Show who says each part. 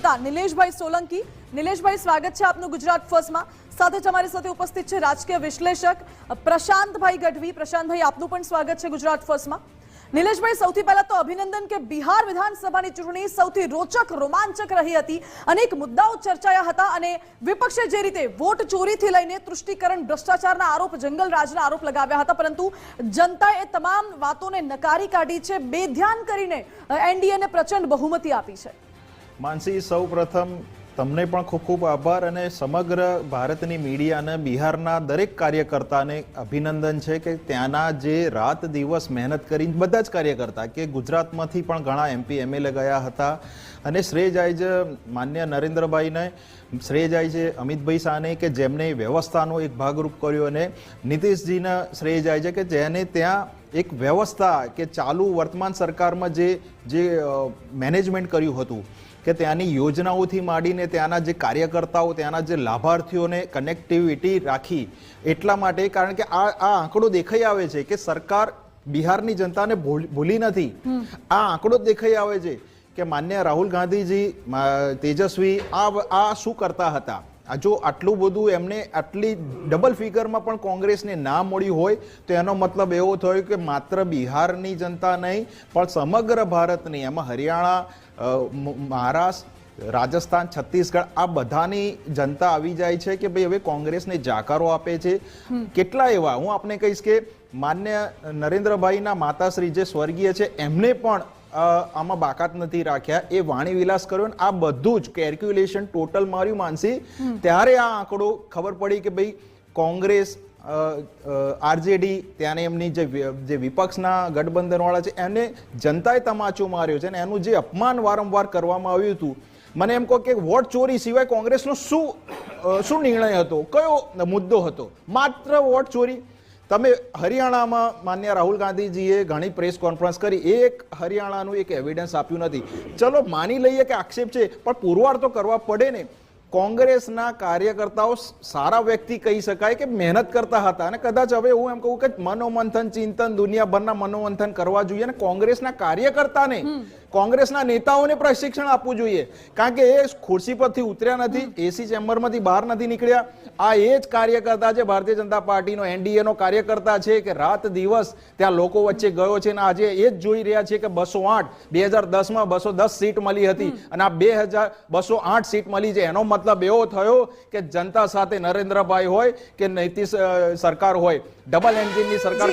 Speaker 1: નેતા નિલેશભાઈ સોલંકી। નિલેશભાઈ, સ્વાગત છે આપનું ગુજરાત ફર્સ્ટમાં। સાથે જ અમારી સાથે ઉપસ્થિત છે રાજકીય વિશ્લેષક પ્રશાંતભાઈ ગઢવી। પ્રશાંતભાઈ, આપનું પણ સ્વાગત છે ગુજરાત ફર્સ્ટમાં। નિલેશભાઈ, સૌથી પહેલા તો અભિનંદન કે બિહાર વિધાનસભાની ચૂંટણી સૌથી રોચક રોમાંચક રહી હતી। અનેક મુદ્દાઓ ચર્ચાયા હતા અને વિપક્ષે જે રીતે વોટ ચોરીથી લઈને તૃષ્ટિકરણ, ભ્રષ્ટાચારના આરોપ, જંગલ રાજના આરોપ લગાવ્યા હતા, પરંતુ જનતાએ તમામ વાતોને નકારી કાઢી છે। બેધ્યાન કરીને એનડીએને પ્રચંડ બહુમતી આપી છે।
Speaker 2: માનસી, સૌપ્રથમ તમને પણ ખૂબ ખૂબ આભાર અને સમગ્ર ભારતની મીડિયાને, બિહારના દરેક કાર્યકર્તાને અભિનંદન છે કે ત્યાંના જે રાત દિવસ મહેનત કરીને બધા જ કાર્યકર્તા કે ગુજરાતમાંથી પણ ઘણા એમપી એમએલએ ગયા હતા અને શ્રેય જાય છે માન્ય નરેન્દ્રભાઈને, શ્રેય જાય છે અમિતભાઈ શાહને કે જેમને વ્યવસ્થાનો એક ભાગરૂપ કર્યો અને નીતિશજીને શ્રેય જાય છે કે જેને ત્યાં એક વ્યવસ્થા કે ચાલુ વર્તમાન સરકારમાં જે મેનેજમેન્ટ કર્યું હતું કે ત્યાંની યોજનાઓથી માંડીને ત્યાંના જે કાર્યકર્તાઓ, ત્યાંના જે લાભાર્થીઓને કનેક્ટિવિટી રાખી। એટલા માટે કારણ કે આ આંકડો દેખાઈ આવે છે કે સરકાર બિહારની જનતાને ભૂલી નથી। આ આંકડો દેખાઈ આવે છે કે માન્ય રાહુલ ગાંધીજી, તેજસ્વી આ શું કરતા હતા। જો આટલું બધું એમને આટલી ડબલ ફિગરમાં પણ કોંગ્રેસને ના મળી હોય તો એનો મતલબ એવો થયો કે માત્ર બિહારની જનતા નહીં પણ સમગ્ર ભારતની, એમાં હરિયાણા, મહારાષ્ટ્ર, રાજસ્થાન, છત્તીસગઢ આ બધાની જનતા આવી જાય છે કે ભાઈ હવે કોંગ્રેસને જાકારો આપે છે। કેટલા એવા હું આપને કહીશ કે માન્ય નરેન્દ્રભાઈના માતાશ્રી જે સ્વર્ગીય છે એમને પણ આમાં બાકાત નથી રાખ્યા, એ વાણી વિલાસ કર્યો અને આ બધું જ કેલ્ક્યુલેશન ટોટલ માર્યું માનસી, ત્યારે આ આંકડો ખબર પડી કે ભાઈ કોંગ્રેસ, આરજેડી, ત્યાં એમની જે વિપક્ષના ગઠબંધનવાળા છે એને જનતાએ તમાચો માર્યો છે અને એનું જે અપમાન વારંવાર કરવામાં આવ્યું હતું। મને એમ કહો કે વોટ ચોરી સિવાય કોંગ્રેસનો શું નિર્ણય હતો, કયો મુદ્દો હતો? માત્ર વોટ ચોરી। તમે હરિયાણામાં માન્ય રાહુલ ગાંધીજીએ ઘણી પ્રેસ કોન્ફરન્સ કરી, એક હરિયાણાનું એક એવિડન્સ આપ્યું નથી। ચલો માની લઈએ કે આક્ષેપ છે પણ પુરવાર તો કરવા પડે ને। કોંગ્રેસના કાર્યકર્તાઓ સારા વ્યક્તિ કહી શકાય કે મહેનત કરતા હતા અને કદાચ હવે હું એમ કહું કે મનોમંથન, ચિંતન, દુનિયાભરના મનોમંથન કરવા જોઈએ અને કોંગ્રેસના કાર્યકર્તાને, કોંગ્રેસના નેતાઓને પ્રશિક્ષણ આપવું જોઈએ કારણ કે એ ખુરશી પરથી ઉતર્યા નથી, એસી ચેમ્બરમાંથી બહાર નથી નીકળ્યા। આ એ જ કાર્યકર્તા છે, ભારતીય જનતા પાર્ટીનો, એનડીએનો કાર્યકર્તા છે કે રાત દિવસ ત્યાં લોકો વચ્ચે ગયો છે અને આજે એ જ જોઈ રહ્યા છે કે 208, 2010માં 210 સીટ મળી હતી અને આ 208 સીટ મળી છે। એનો મતલબ એવો થયો કે જનતા સાથે નરેન્દ્રભાઈ હોય કે નીતિશ સરકાર હોય, ડબલ એન્જિનની સરકાર